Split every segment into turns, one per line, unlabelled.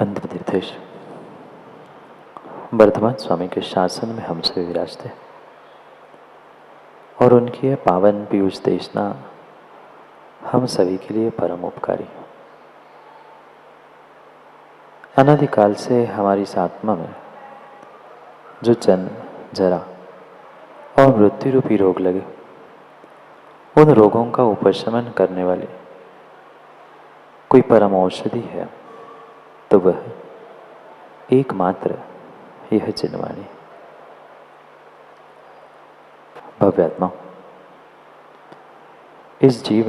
अंतिम तीर्थेश वर्धमान स्वामी के शासन में हमसे विराजते और उनकी यह पावन पीयूष देशना हम सभी के लिए परम उपकारी। अनादिकाल से हमारी इस आत्मा में जो जन्म, जरा और मृत्यु रूपी रोग लगे, उन रोगों का उपशमन करने वाली कोई परम औषधि है तो वह एकमात्र यह जिनवाणी। भव्यात्मा, इस जीव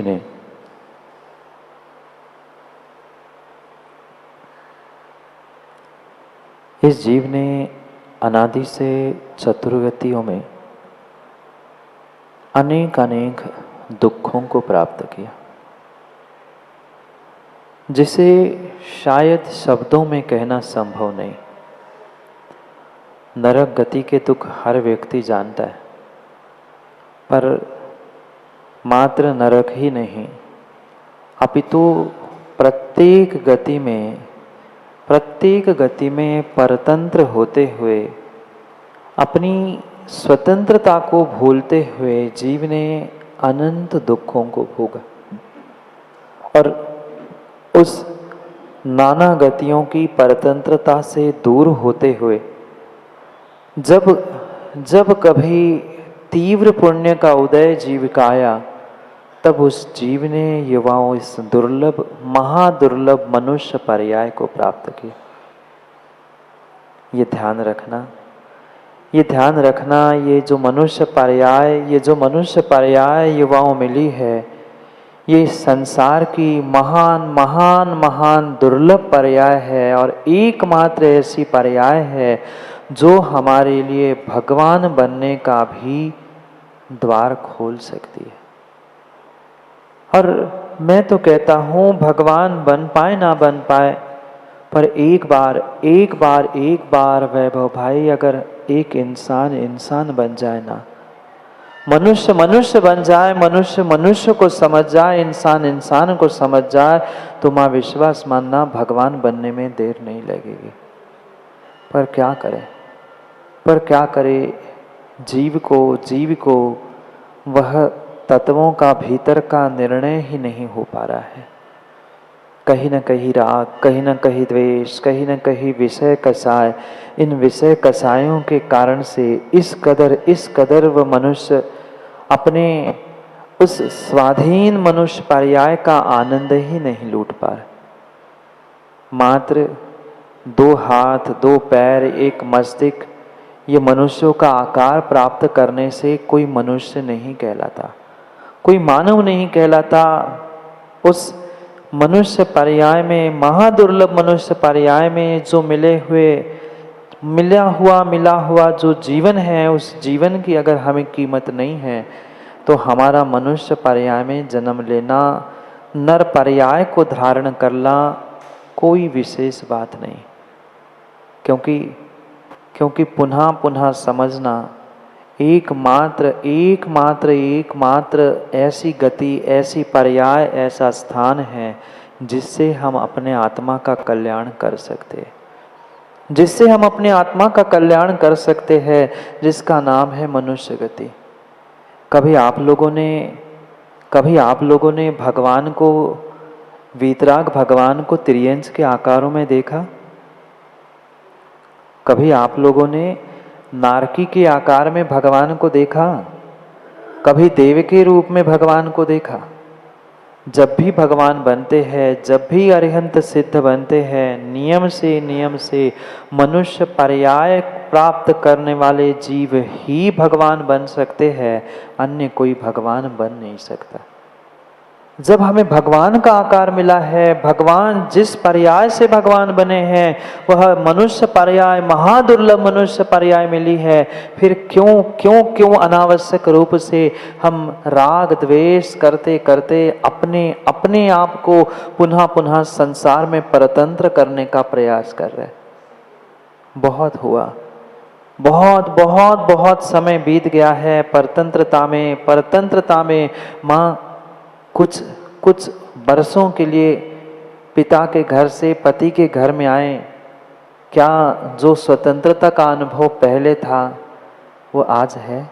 ने अनादि से चतुर्गतियों में अनेक अनेक दुखों को प्राप्त किया, जिसे शायद शब्दों में कहना संभव नहीं। नरक गति के दुख हर व्यक्ति जानता है, पर मात्र नरक ही नहीं, अपितु प्रत्येक गति में परतंत्र होते हुए, अपनी स्वतंत्रता को भूलते हुए जीव ने अनंत दुखों को भोगा और उस नाना गतियों की परतंत्रता से दूर होते हुए जब कभी तीव्र पुण्य का उदय जीव का आया, तब उस जीव ने युवाओं इस दुर्लभ, महादुर्लभ मनुष्य पर्याय को प्राप्त किया। ये ध्यान रखना, ये जो मनुष्य पर्याय युवाओं मिली है, ये संसार की महान दुर्लभ पर्याय है और एकमात्र ऐसी पर्याय है जो हमारे लिए भगवान बनने का भी द्वार खोल सकती है। और मैं तो कहता हूँ, भगवान बन पाए ना बन पाए, पर एक बार वैभव भाई, अगर एक इंसान बन जाए ना, मनुष्य बन जाए, मनुष्य को समझ जाए, इंसान को समझ जाए, तो माँ विश्वास मानना भगवान बनने में देर नहीं लगेगी। पर क्या करे जीव को वह तत्वों का भीतर का निर्णय ही नहीं हो पा रहा है। कहीं न कहीं राग, कहीं न कहीं द्वेष, कहीं न कहीं विषय कसाय, इन विषय कसायों के कारण से इस कदर वह मनुष्य अपने उस स्वाधीन मनुष्य पर्याय का आनंद ही नहीं लूट पा रहा। मात्र 2 हाथ, 2 पैर, एक मस्तिष्क, ये मनुष्यों का आकार प्राप्त करने से कोई मनुष्य नहीं कहलाता, कोई मानव नहीं कहलाता। उस मनुष्य पर्याय में, महादुर्लभ मनुष्य पर्याय में जो मिला हुआ जो जीवन है, उस जीवन की अगर हमें कीमत नहीं है, तो हमारा मनुष्य पर्याय में जन्म लेना, नर पर्याय को धारण करना कोई विशेष बात नहीं। क्योंकि पुनः समझना, एकमात्र ऐसी गति, ऐसी पर्याय, ऐसा स्थान है जिससे हम अपने आत्मा का कल्याण कर सकते हैं, जिसका नाम है मनुष्य गति। कभी आप लोगों ने भगवान को, वीतराग भगवान को त्रियंश के आकारों में देखा? कभी आप लोगों ने नारकी के आकार में भगवान को देखा? कभी देव के रूप में भगवान को देखा? जब भी भगवान बनते हैं, जब भी अरिहंत सिद्ध बनते हैं, नियम से मनुष्य पर्याय प्राप्त करने वाले जीव ही भगवान बन सकते हैं, अन्य कोई भगवान बन नहीं सकता। जब हमें भगवान का आकार मिला है, भगवान जिस पर्याय से भगवान बने हैं, वह मनुष्य पर्याय, महादुर्लभ मनुष्य पर्याय मिली है, फिर क्यों अनावश्यक रूप से हम राग द्वेष करते अपने आप को पुनः संसार में परतंत्र करने का प्रयास कर रहे हैं। बहुत हुआ, बहुत समय बीत गया है परतंत्रता में। माँ कुछ बरसों के लिए पिता के घर से पति के घर में आए, क्या जो स्वतंत्रता का अनुभव पहले था वो आज है?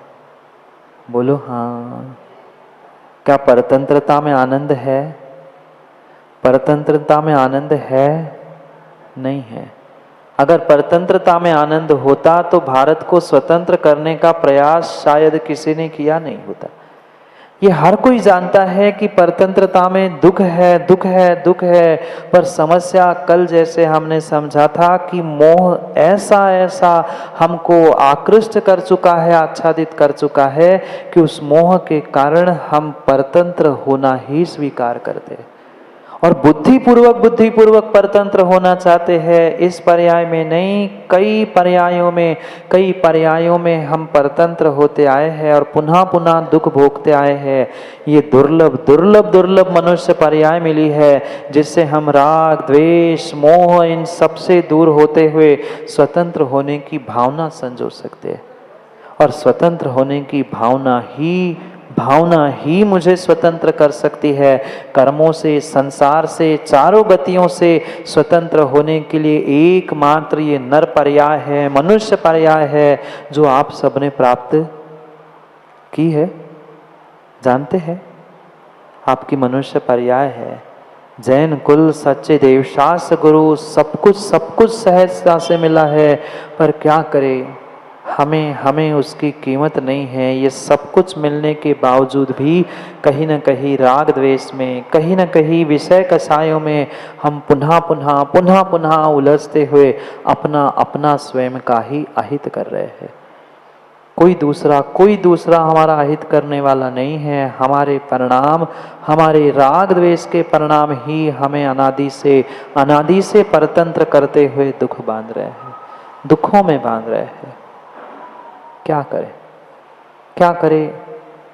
बोलो हाँ। क्या परतंत्रता में आनंद है? परतंत्रता में आनंद है? नहीं है। अगर परतंत्रता में आनंद होता तो भारत को स्वतंत्र करने का प्रयास शायद किसी ने किया नहीं होता। ये हर कोई जानता है कि परतंत्रता में दुख है, दुख है, दुख है, पर समस्या कल जैसे हमने समझा था कि मोह ऐसा ऐसा हमको आकृष्ट कर चुका है, आच्छादित कर चुका है कि उस मोह के कारण हम परतंत्र होना ही स्वीकार करते हैं और बुद्धिपूर्वक परतंत्र होना चाहते हैं। इस पर्याय में नहीं, कई पर्यायों में हम परतंत्र होते आए हैं और पुनः पुनः दुख भोगते आए हैं। ये दुर्लभ मनुष्य पर्याय मिली है जिससे हम राग, द्वेष, मोह इन सबसे दूर होते हुए स्वतंत्र होने की भावना संजो सकते हैं। और स्वतंत्र होने की भावना ही मुझे स्वतंत्र कर सकती है। कर्मों से, संसार से, चारों गतियों से स्वतंत्र होने के लिए एकमात्र ये नर पर्याय है, मनुष्य पर्याय है जो आप सबने प्राप्त की है। जानते हैं आपकी मनुष्य पर्याय है। जैन कुल, सच्चे देवशास्त्र गुरु, सब कुछ सहजता से मिला है, पर क्या करें, हमें उसकी कीमत नहीं है। ये सब कुछ मिलने के बावजूद भी कहीं न कहीं राग द्वेष में, कहीं न कहीं विषय कसायों में हम पुनः उलझते हुए अपना स्वयं का ही अहित कर रहे हैं। कोई दूसरा हमारा अहित करने वाला नहीं है। हमारे परिणाम, हमारे राग द्वेष के परिणाम ही हमें अनादि से परतंत्र करते हुए दुख बांध रहे हैं, दुखों में बांध रहे हैं। क्या करें?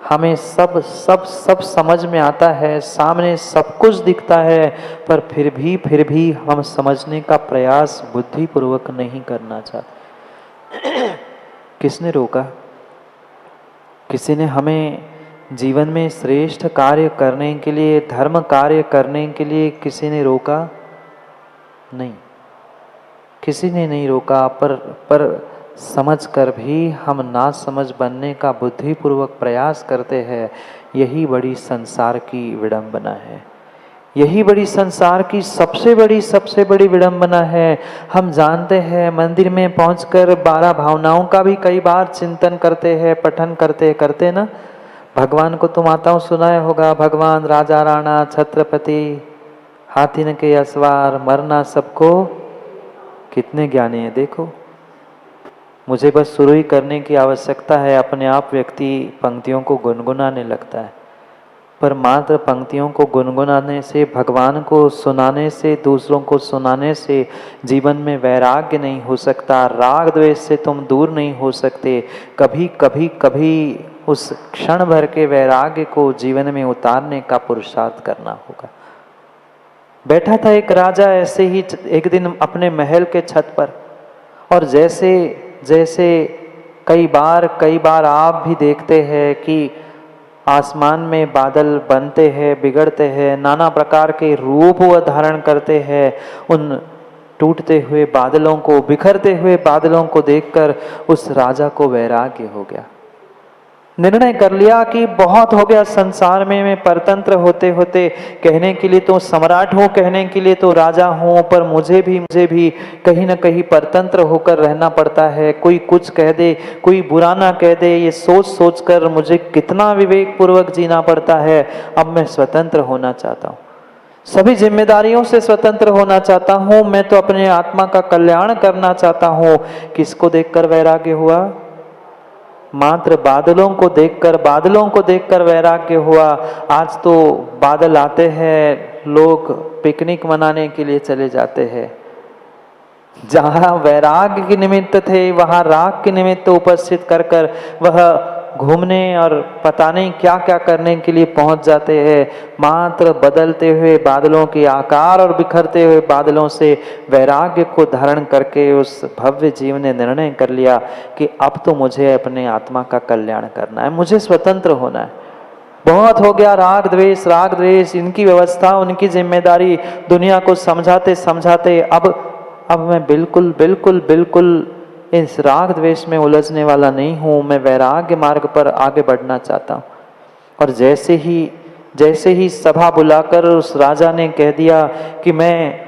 हमें सब समझ में आता है, सामने सब कुछ दिखता है, पर फिर भी हम समझने का प्रयास बुद्धिपूर्वक नहीं करना चाहते। किसने रोका? किसी ने हमें जीवन में श्रेष्ठ कार्य करने के लिए, धर्म कार्य करने के लिए किसी ने रोका? नहीं, किसी ने नहीं रोका, पर समझ कर भी हम ना समझ बनने का बुद्धिपूर्वक प्रयास करते हैं। यही बड़ी संसार की विडंबना है। यही बड़ी संसार की सबसे बड़ी विडंबना है। हम जानते हैं, मंदिर में पहुंचकर 12 भावनाओं का भी कई बार चिंतन करते हैं, पठन करते ना। भगवान को तुम आताओं सुनाया होगा, भगवान राजा राणा छत्रपति हाथी न के असवार मरना सबको। कितने ज्ञानी है देखो। मुझे बस शुरू ही करने की आवश्यकता है। अपने आप व्यक्ति पंक्तियों को गुनगुनाने लगता है, पर मात्र पंक्तियों को गुनगुनाने से, भगवान को सुनाने से, दूसरों को सुनाने से जीवन में वैराग्य नहीं हो सकता। राग द्वेष से तुम दूर नहीं हो सकते। कभी उस क्षण भर के वैराग्य को जीवन में उतारने का पुरुषार्थ करना होगा। बैठा था एक राजा ऐसे ही एक दिन अपने महल के छत पर, और जैसे कई बार आप भी देखते हैं कि आसमान में बादल बनते हैं, बिगड़ते हैं, नाना प्रकार के रूप वो धारण करते हैं। उन टूटते हुए बादलों को, बिखरते हुए बादलों को देखकर उस राजा को वैराग्य हो गया। निर्णय कर लिया कि बहुत हो गया संसार में, मैं परतंत्र होते होते, कहने के लिए तो सम्राट हूँ, कहने के लिए तो राजा हूँ, पर मुझे भी कहीं न कहीं परतंत्र होकर रहना पड़ता है। कोई कुछ कह दे, कोई बुरा ना कह दे, ये सोच कर मुझे कितना विवेक पूर्वक जीना पड़ता है। अब मैं स्वतंत्र होना चाहता हूँ, सभी जिम्मेदारियों से स्वतंत्र होना चाहता हूँ। मैं तो अपने आत्मा का कल्याण करना चाहता हूँ। किसको देखकर वैराग्य हुआ? मात्र बादलों को देखकर वैराग्य हुआ। आज तो बादल आते हैं, लोग पिकनिक मनाने के लिए चले जाते हैं। जहाँ वैराग्य के निमित्त थे, वहाँ राग के निमित्त उपस्थित कर वह घूमने और पता नहीं क्या क्या करने के लिए पहुंच जाते हैं। मात्र बदलते हुए बादलों के आकार और बिखरते हुए बादलों से वैराग्य को धारण करके उस भव्य जीव ने निर्णय कर लिया कि अब तो मुझे अपने आत्मा का कल्याण करना है, मुझे स्वतंत्र होना है। बहुत हो गया राग द्वेष, इनकी व्यवस्था, उनकी जिम्मेदारी, दुनिया को समझाते समझाते अब मैं बिल्कुल बिल्कुल बिल्कुल इस राग द्वेष में उलझने वाला नहीं हूँ। मैं वैराग्य मार्ग पर आगे बढ़ना चाहता हूँ। और जैसे ही सभा बुलाकर उस राजा ने कह दिया कि मैं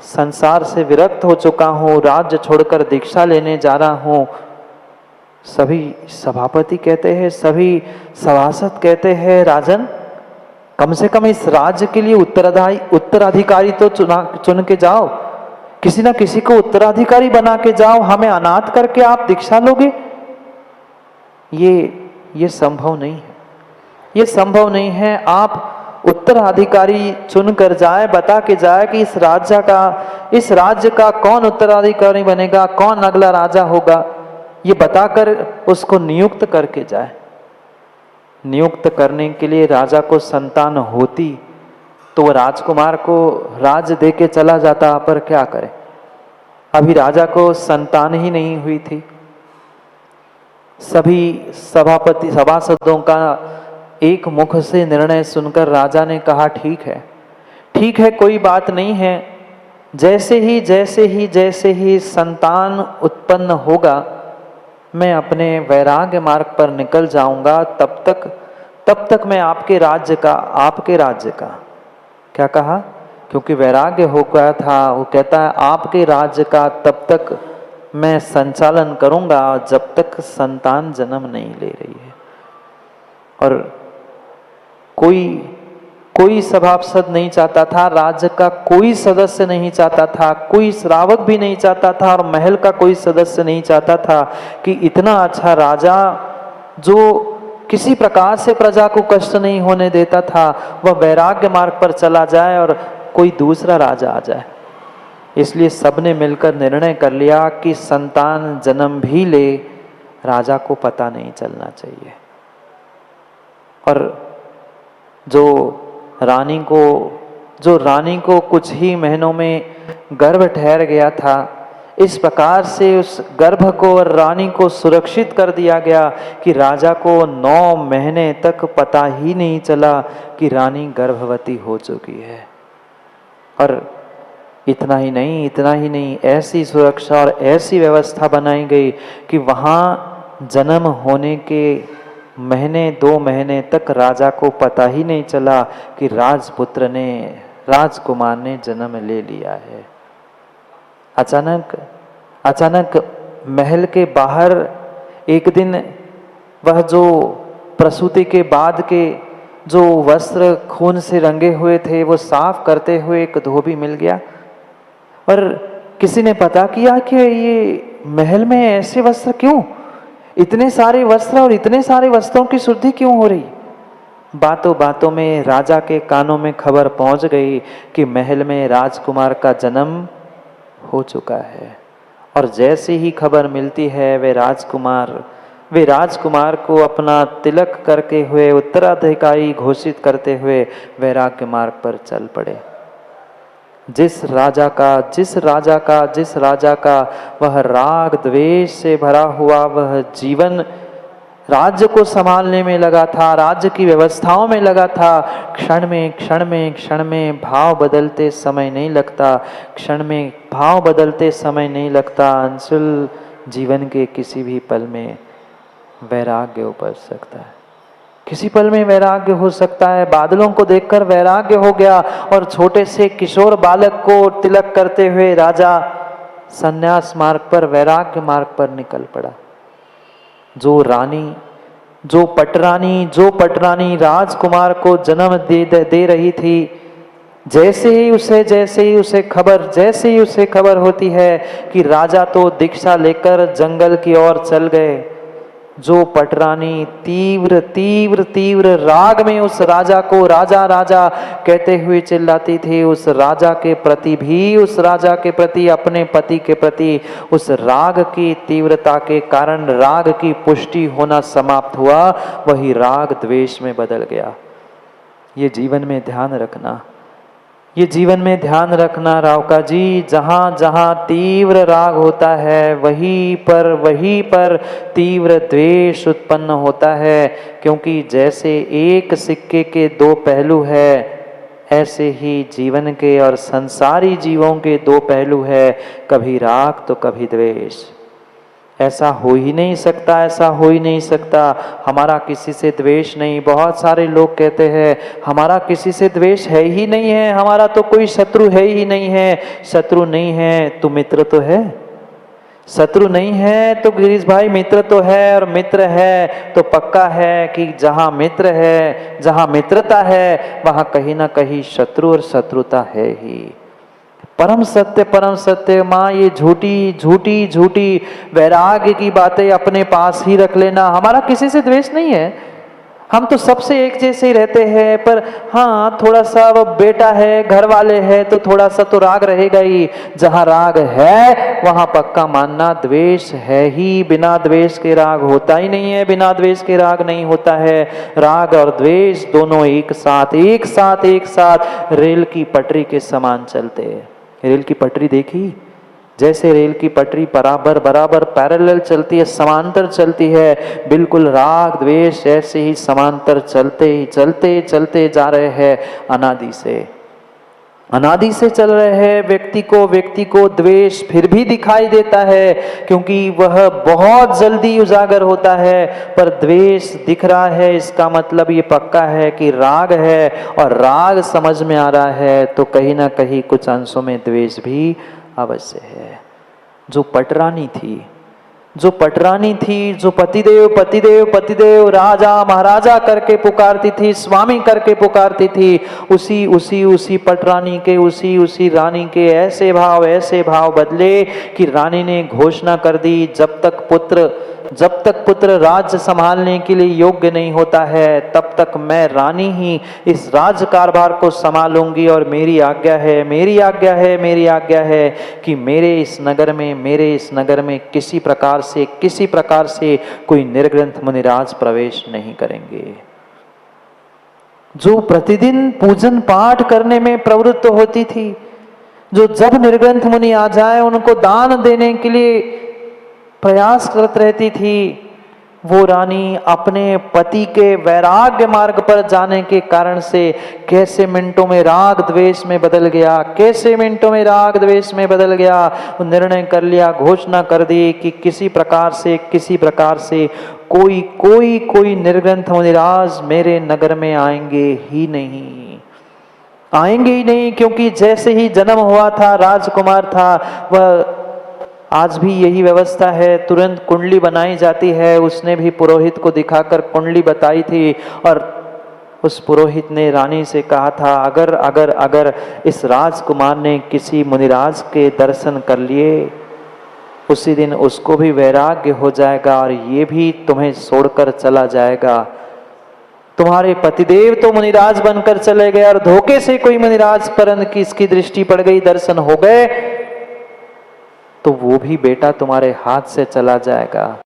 संसार से विरक्त हो चुका हूँ, राज्य छोड़कर दीक्षा लेने जा रहा हूँ, सभी सभापति कहते हैं, सभी सभासद कहते हैं, राजन कम से कम इस राज्य के लिए उत्तराधिकारी तो चुन के जाओ, किसी ना किसी को उत्तराधिकारी बना के जाओ, हमें अनाथ करके आप दीक्षा लोगे? ये संभव नहीं है, ये संभव नहीं है। आप उत्तराधिकारी चुन कर जाए, बता के जाए कि इस राज्य का कौन उत्तराधिकारी बनेगा, कौन अगला राजा होगा, ये बताकर उसको नियुक्त करके जाए। नियुक्त करने के लिए राजा को संतान होती तो वो राजकुमार को राज दे के चला जाता, पर क्या करे, अभी राजा को संतान ही नहीं हुई थी। सभी सभासदों का एक मुख से निर्णय सुनकर राजा ने कहा, ठीक है, कोई बात नहीं है, जैसे ही संतान उत्पन्न होगा मैं अपने वैराग्य मार्ग पर निकल जाऊंगा, तब तक मैं आपके राज्य का क्या कहा, क्योंकि वैराग्य हो गया था, वो कहता है आपके राज्य का तब तक मैं संचालन करूंगा जब तक संतान जन्म नहीं ले रही है। और कोई सभासद नहीं चाहता था, राज्य का कोई सदस्य नहीं चाहता था, कोई श्रावक भी नहीं चाहता था, और महल का कोई सदस्य नहीं चाहता था कि इतना अच्छा राजा जो किसी प्रकार से प्रजा को कष्ट नहीं होने देता था, वह वैराग्य मार्ग पर चला जाए और कोई दूसरा राजा आ जाए। इसलिए सबने मिलकर निर्णय कर लिया कि संतान जन्म भी ले, राजा को पता नहीं चलना चाहिए। और जो रानी को कुछ ही महीनों में गर्भ ठहर गया था, इस प्रकार से उस गर्भ को और रानी को सुरक्षित कर दिया गया कि राजा को 9 महीने तक पता ही नहीं चला कि रानी गर्भवती हो चुकी है। और इतना ही नहीं, ऐसी सुरक्षा और ऐसी व्यवस्था बनाई गई कि वहाँ जन्म होने के 2 महीने तक राजा को पता ही नहीं चला कि राजकुमार ने जन्म ले लिया है। अचानक महल के बाहर एक दिन वह जो प्रसूति के बाद के जो वस्त्र खून से रंगे हुए थे वो साफ करते हुए एक धोबी मिल गया, और किसी ने पता किया कि ये महल में ऐसे वस्त्र क्यों, इतने सारे वस्त्र और इतने सारे वस्त्रों की शुद्धि क्यों हो रही। बातों में राजा के कानों में खबर पहुंच गई कि महल में राजकुमार का जन्म हो चुका है। और जैसे ही खबर मिलती है वे राजकुमार को अपना तिलक करके हुए उत्तराधिकारी घोषित करते हुए वैराग्य मार्ग पर चल पड़े। जिस राजा का वह राग द्वेष से भरा हुआ वह जीवन राज्य को संभालने में लगा था, राज्य की व्यवस्थाओं में लगा था, क्षण में भाव बदलते समय नहीं लगता, अंशुल जीवन के किसी भी पल में वैराग्य उपज सकता है, किसी पल में वैराग्य हो सकता है। बादलों को देखकर वैराग्य हो गया और छोटे से किशोर बालक को तिलक करते हुए राजा संन्यास मार्ग पर, वैराग्य मार्ग पर निकल पड़ा। जो पटरानी राजकुमार को जन्म दे रही थी, जैसे ही उसे खबर होती है कि राजा तो दीक्षा लेकर जंगल की ओर चल गए, जो पटरानी तीव्र राग में उस राजा को राजा कहते हुए चिल्लाती थी, उस राजा के प्रति अपने पति के प्रति उस राग की तीव्रता के कारण राग की पुष्टि होना समाप्त हुआ, वही राग द्वेष में बदल गया। ये जीवन में ध्यान रखना, ये जीवन में ध्यान रखना रावका जी, जहाँ जहाँ तीव्र राग होता है वहीं पर तीव्र द्वेष उत्पन्न होता है। क्योंकि जैसे एक सिक्के के दो पहलू है, ऐसे ही जीवन के और संसारी जीवों के दो पहलू है, कभी राग तो कभी द्वेष। ऐसा हो ही नहीं सकता, ऐसा हो ही नहीं सकता। हमारा किसी से द्वेष नहीं। बहुत सारे लोग कहते हैं हमारा किसी से द्वेष है ही नहीं है, हमारा तो कोई शत्रु है ही नहीं है। शत्रु नहीं है तो मित्र तो है, शत्रु नहीं है तो गिरीश भाई मित्र तो है, और मित्र है तो पक्का है कि जहां मित्र है, जहां मित्रता है, वहां कहीं ना कहीं शत्रु और शत्रुता है ही। परम सत्य माँ, ये झूठी झूठी झूठी वैराग्य की बातें अपने पास ही रख लेना। हमारा किसी से द्वेष नहीं है, हम तो सबसे एक जैसे ही रहते हैं। पर हाँ, थोड़ा सा वो बेटा है, घर वाले हैं, तो थोड़ा सा तो राग रहेगा ही। जहाँ राग है वहाँ पक्का मानना द्वेष है ही। बिना द्वेष के राग होता ही नहीं है, बिना द्वेष के राग नहीं होता है। राग और द्वेष दोनों एक साथ रेल की पटरी के समान चलते हैं। रेल की पटरी देखी? जैसे रेल की पटरी बराबर पैरेलल चलती है, समांतर चलती है, बिल्कुल राग द्वेष ऐसे ही समांतर चलते जा रहे हैं। अनादि से चल रहे हैं। व्यक्ति को द्वेष फिर भी दिखाई देता है, क्योंकि वह बहुत जल्दी उजागर होता है। पर द्वेष दिख रहा है, इसका मतलब ये पक्का है कि राग है, और राग समझ में आ रहा है तो कहीं ना कहीं कुछ अंशों में द्वेष भी अवश्य है। जो पटरानी थी, जो पतिदेव राजा महाराजा करके पुकारती थी, स्वामी करके पुकारती थी, उसी पटरानी के, उसी रानी के ऐसे भाव बदले कि रानी ने घोषणा कर दी, जब तक पुत्र राज्य संभालने के लिए योग्य नहीं होता है, तब तक मैं रानी ही इस राज्य कारभार को संभालूंगी। और मेरी आज्ञा है कि मेरे इस नगर में किसी प्रकार से कोई निर्ग्रंथ मुनिराज प्रवेश नहीं करेंगे। जो प्रतिदिन पूजन पाठ करने में प्रवृत्त होती थी, जो जब निर्ग्रंथ मुनि आ जाए उनको दान देने के लिए प्रयास करत रहती थी, वो रानी अपने पति के वैराग्य मार्ग पर जाने के कारण से कैसे मिनटों में राग द्वेष में बदल गया। निर्णय कर लिया, घोषणा कर दी कि किसी प्रकार से कोई निर्ग्रंथ मुनिराज मेरे नगर में आएंगे ही नहीं, क्योंकि जैसे ही जन्म हुआ था, राजकुमार था, वह आज भी यही व्यवस्था है। तुरंत कुंडली बनाई जाती है। उसने भी पुरोहित को दिखाकर कुंडली बताई थी, और उस पुरोहित ने रानी से कहा था, अगर इस राजकुमार ने किसी मुनिराज के दर्शन कर लिए, उसी दिन उसको भी वैराग्य हो जाएगा और ये भी तुम्हें छोड़कर चला जाएगा। तुम्हारे पतिदेव तो मुनिराज बनकर चले गए, और धोखे से कोई मुनिराज परन की इसकी दृष्टि पड़ गई, दर्शन हो गए, तो वो भी बेटा तुम्हारे हाथ से चला जाएगा।